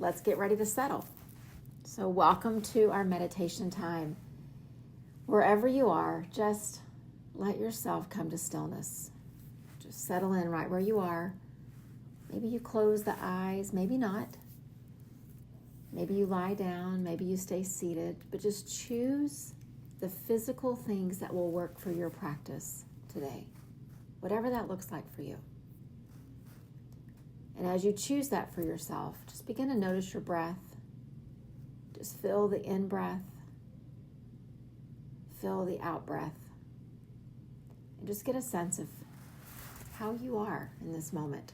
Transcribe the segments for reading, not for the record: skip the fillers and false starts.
let's get ready to settle. So welcome to our meditation time. Wherever you are, just let yourself come to stillness. Just settle in right where you are. Maybe you close the eyes, maybe not. Maybe you lie down, maybe you stay seated, but just choose the physical things that will work for your practice today, whatever that looks like for you. And as you choose that for yourself, just begin to notice your breath. Just feel the in-breath, feel the out-breath, and just get a sense of how you are in this moment.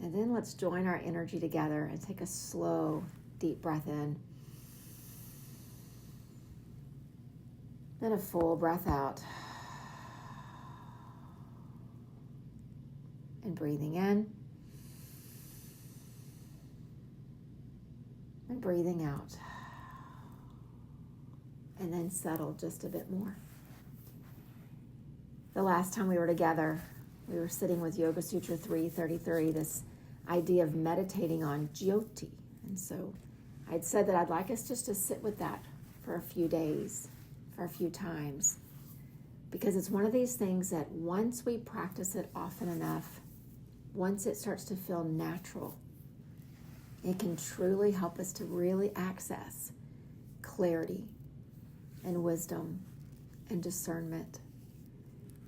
And then let's join our energy together and take a slow, deep breath in. Then a full breath out. And breathing in. And breathing out. And then settle just a bit more. The last time we were together, we were sitting with Yoga Sutra 333, this idea of meditating on Jyoti. And so I'd said that I'd like us just to sit with that for a few days, for a few times, because it's one of these things that once we practice it often enough, once it starts to feel natural, it can truly help us to really access clarity and wisdom and discernment.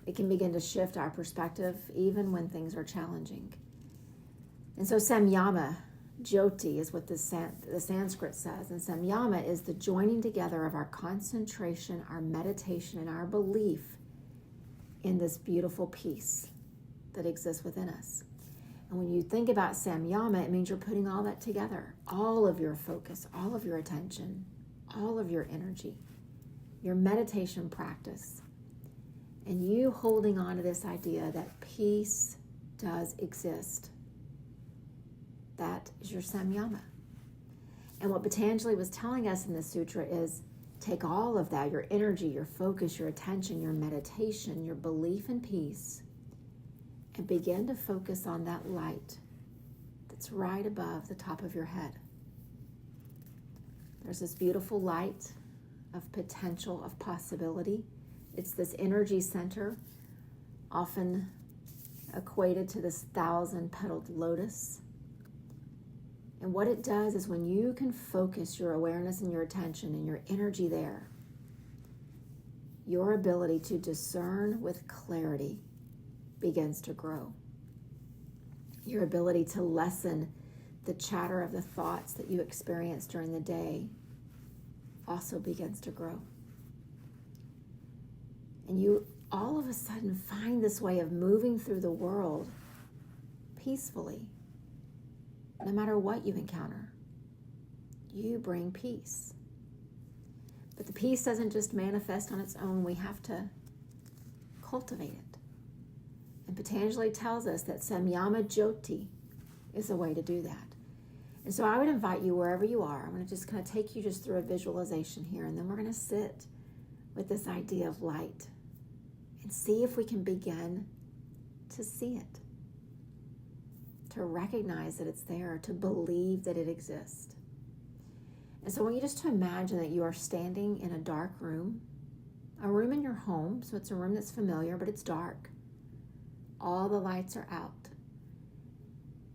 It can begin to shift our perspective even when things are challenging. And so samyama, Jyoti, is what the Sanskrit says. And samyama is the joining together of our concentration, our meditation, and our belief in this beautiful peace that exists within us. And when you think about samyama, it means you're putting all that together. All of your focus, all of your attention, all of your energy, your meditation practice, and you holding on to this idea that peace does exist. That is your samyama. And what Patanjali was telling us in the sutra is take all of that, your energy, your focus, your attention, your meditation, your belief in peace, and begin to focus on that light that's right above the top of your head. There's this beautiful light of potential, of possibility. It's this energy center, often equated to this 1,000-petaled lotus. And what it does is when you can focus your awareness and your attention and your energy there, your ability to discern with clarity begins to grow. Your ability to lessen the chatter of the thoughts that you experience during the day also begins to grow. And you all of a sudden find this way of moving through the world peacefully. No matter what you encounter, you bring peace. But the peace doesn't just manifest on its own. We have to cultivate it. And Patanjali tells us that samyama jyoti is a way to do that. And so I would invite you wherever you are. I'm going to just kind of take you just through a visualization here, and then we're going to sit with this idea of light and see if we can begin to see it, to recognize that it's there, to believe that it exists. And so I want you just to imagine that you are standing in a dark room, a room in your home. So it's a room that's familiar, but it's dark. All the lights are out.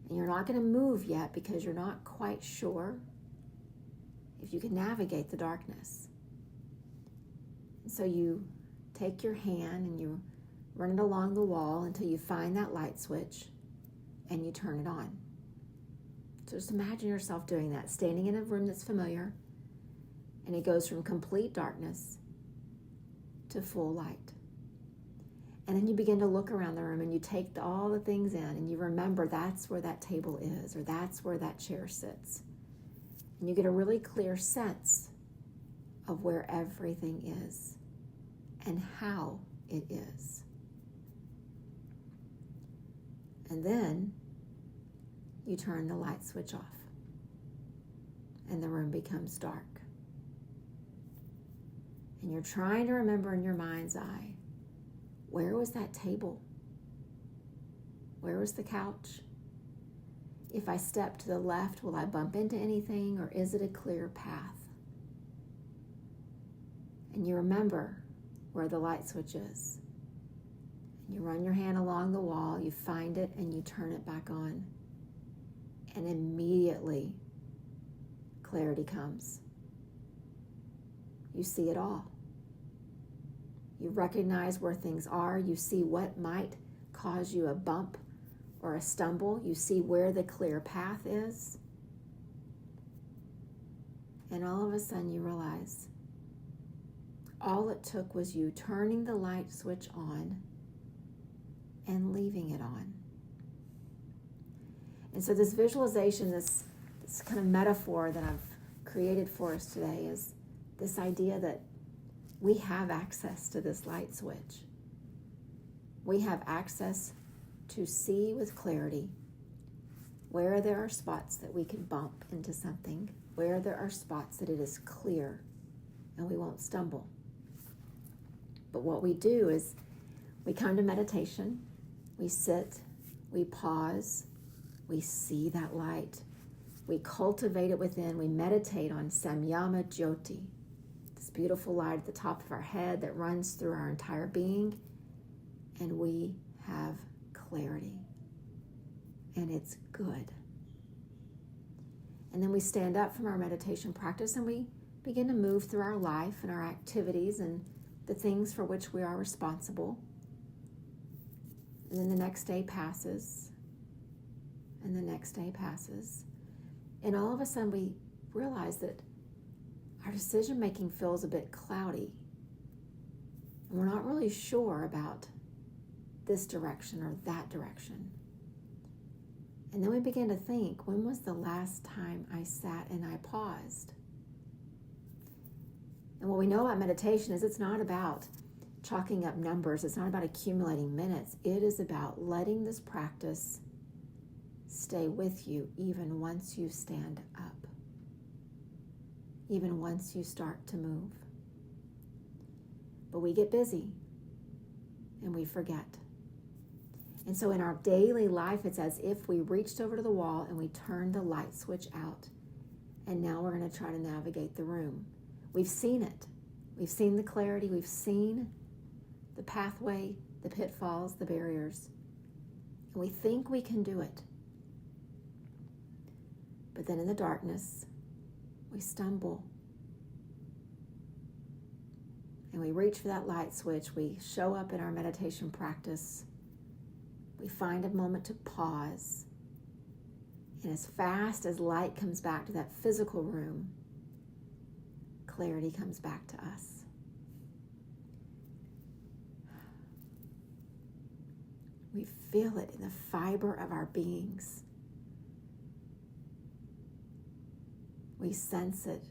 And you're not going to move yet because you're not quite sure if you can navigate the darkness. And so you take your hand and you run it along the wall until you find that light switch and you turn it on. So just imagine yourself doing that, standing in a room that's familiar, and it goes from complete darkness to full light. And then you begin to look around the room and you take all the things in and you remember that's where that table is, or that's where that chair sits. And you get a really clear sense of where everything is and how it is. And then you turn the light switch off and the room becomes dark. And you're trying to remember in your mind's eye, where was that table? Where is the couch? If I step to the left, will I bump into anything, or is it a clear path? And you remember where the light switch is. And you run your hand along the wall, you find it, and you turn it back on. And immediately, clarity comes. You see it all. You recognize where things are. You see what might cause you a bump or a stumble. You see where the clear path is. And all of a sudden you realize all it took was you turning the light switch on and leaving it on. And so this visualization, this kind of metaphor that I've created for us today is this idea that we have access to this light switch. We have access to see with clarity where there are spots that we can bump into something, where there are spots that it is clear and we won't stumble. But what we do is we come to meditation, we sit, we pause, we see that light, we cultivate it within, we meditate on Samyama Jyoti, this beautiful light at the top of our head that runs through our entire being, and we have clarity. And it's good. And then we stand up from our meditation practice and we begin to move through our life and our activities and the things for which we are responsible. And then the next day passes, and the next day passes. And all of a sudden we realize that our decision making feels a bit cloudy. And we're not really sure about this direction or that direction. And then we begin to think, when was the last time I sat and I paused? And what we know about meditation is it's not about chalking up numbers. It's not about accumulating minutes. It is about letting this practice stay with you even once you stand up, even once you start to move. But we get busy and we forget. And so in our daily life, it's as if we reached over to the wall and we turned the light switch out. And now we're going to try to navigate the room. We've seen it. We've seen the clarity. We've seen the pathway, the pitfalls, the barriers. And we think we can do it. But then in the darkness, we stumble. And we reach for that light switch. We show up in our meditation practice. We find a moment to pause. And as fast as light comes back to that physical room, clarity comes back to us. We feel it in the fiber of our beings. We sense it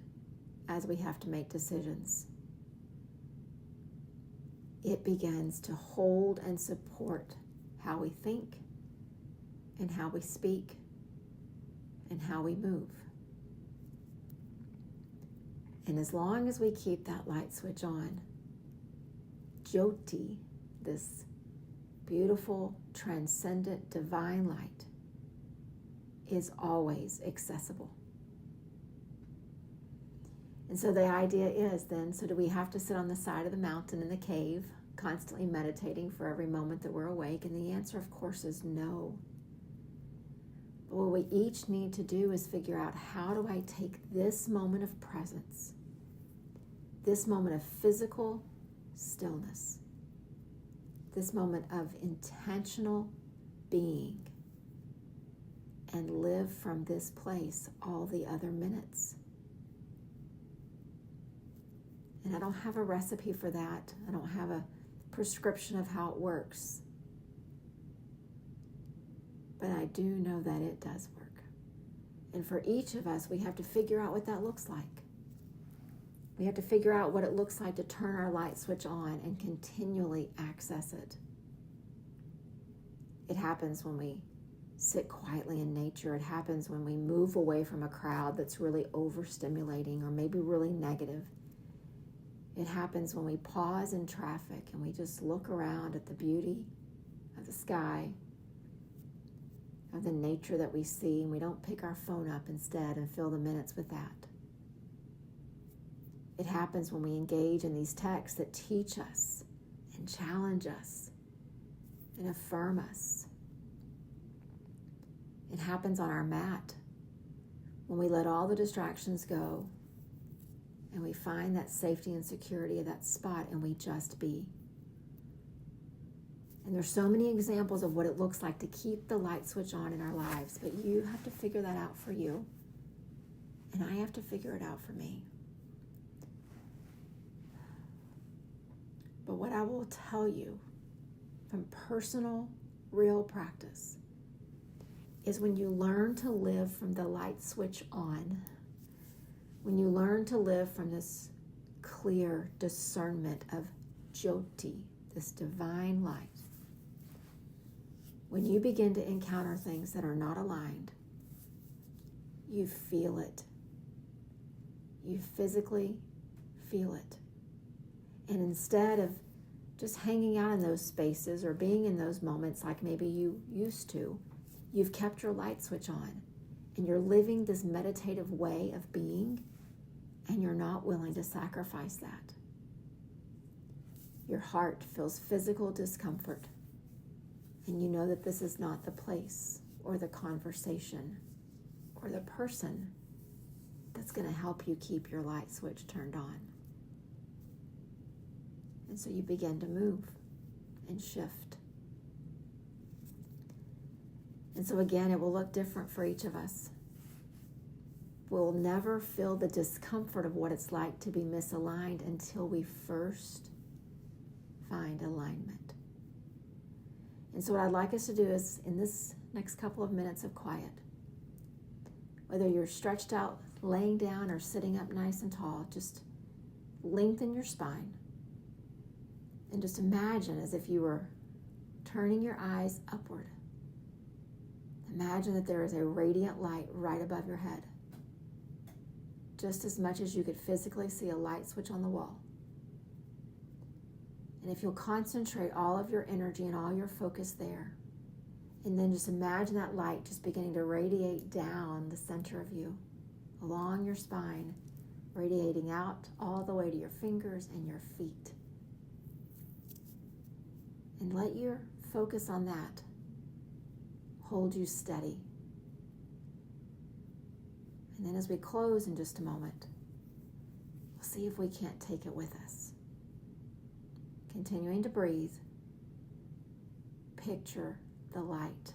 as we have to make decisions. It begins to hold and support how we think and how we speak and how we move. And as long as we keep that light switch on, Jyoti, this beautiful, transcendent, divine light, is always accessible. And so the idea is then, so do we have to sit on the side of the mountain in the cave, constantly meditating for every moment that we're awake? And the answer, of course, is no. But what we each need to do is figure out, how do I take this moment of presence, this moment of physical stillness, this moment of intentional being, and live from this place all the other minutes? And I don't have a recipe for that. I don't have a prescription of how it works. But I do know that it does work. And for each of us, we have to figure out what that looks like. We have to figure out what it looks like to turn our light switch on and continually access it. It happens when we sit quietly in nature. It happens when we move away from a crowd that's really overstimulating or maybe really negative. It happens when we pause in traffic and we just look around at the beauty of the sky of the nature that we see, and we don't pick our phone up instead and fill the minutes with that. It happens when we engage in these texts that teach us and challenge us and affirm us. It happens on our mat when we let all the distractions go and we find that safety and security of that spot and we just be. And there's so many examples of what it looks like to keep the light switch on in our lives, but you have to figure that out for you, and I have to figure it out for me. But what I will tell you from personal, real practice is when you learn to live from the light switch on, when you learn to live from this clear discernment of Jyoti, this divine light, when you begin to encounter things that are not aligned, you feel it. You physically feel it. And instead of just hanging out in those spaces or being in those moments like maybe you used to, you've kept your light switch on and you're living this meditative way of being, and you're not willing to sacrifice that. Your heart feels physical discomfort, and you know that this is not the place or the conversation or the person that's going to help you keep your light switch turned on. And so you begin to move and shift. And so again, it will look different for each of us. We'll never feel the discomfort of what it's like to be misaligned until we first find alignment. And so what I'd like us to do is, in this next couple of minutes of quiet, whether you're stretched out, laying down, or sitting up nice and tall, just lengthen your spine. And just imagine as if you were turning your eyes upward. Imagine that there is a radiant light right above your head, just as much as you could physically see a light switch on the wall. And if you'll concentrate all of your energy and all your focus there, and then just imagine that light just beginning to radiate down the center of you, along your spine, radiating out all the way to your fingers and your feet. And let your focus on that hold you steady. And then as we close in just a moment, we'll see if we can't take it with us. Continuing to breathe, picture the light.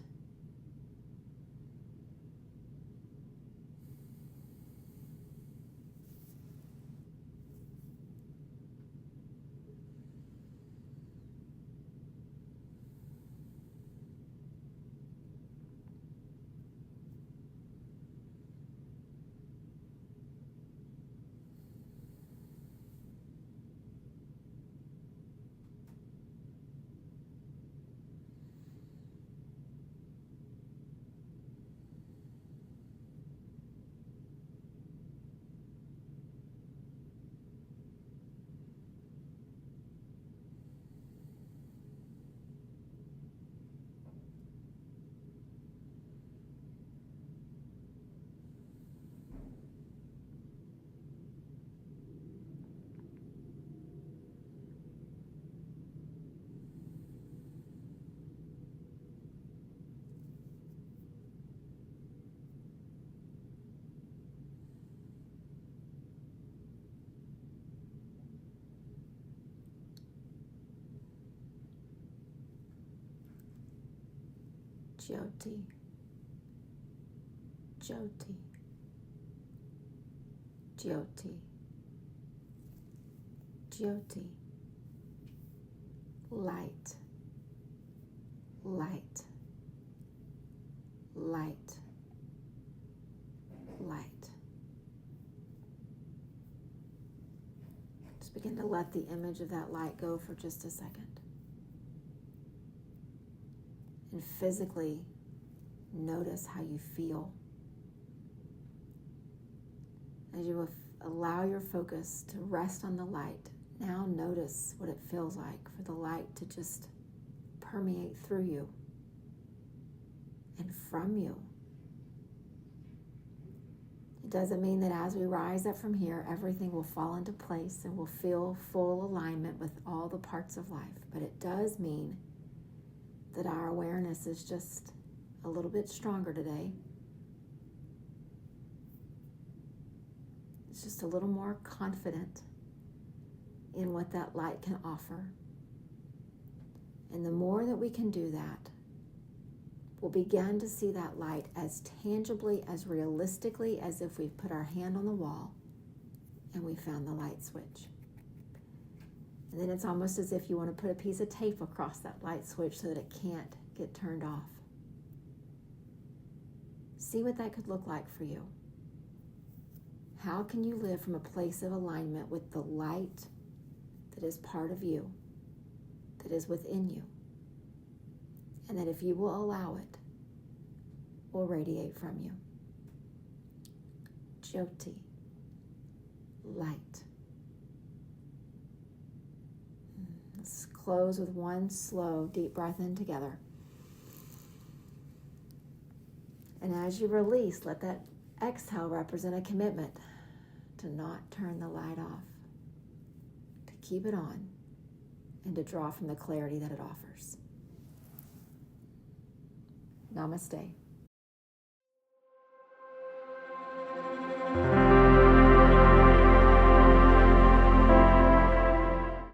Jyoti, Jyoti, Jyoti, Jyoti, light, light, light, light. Just begin to let the image of that light go for just a second. And physically notice how you feel. As you allow your focus to rest on the light, now notice what it feels like for the light to just permeate through you and from you. It doesn't mean that as we rise up from here, everything will fall into place and we'll feel full alignment with all the parts of life. But it does mean that our awareness is just a little bit stronger today. It's just a little more confident in what that light can offer. And the more that we can do that, we'll begin to see that light as tangibly, as realistically as if we've put our hand on the wall and we found the light switch. And then it's almost as if you want to put a piece of tape across that light switch so that it can't get turned off. See what that could look like for you. How can you live from a place of alignment with the light that is part of you, that is within you, and that if you will allow it, will radiate from you? Jyoti, light. Let's close with one slow, deep breath in together. And as you release, let that exhale represent a commitment to not turn the light off, to keep it on, and to draw from the clarity that it offers. Namaste.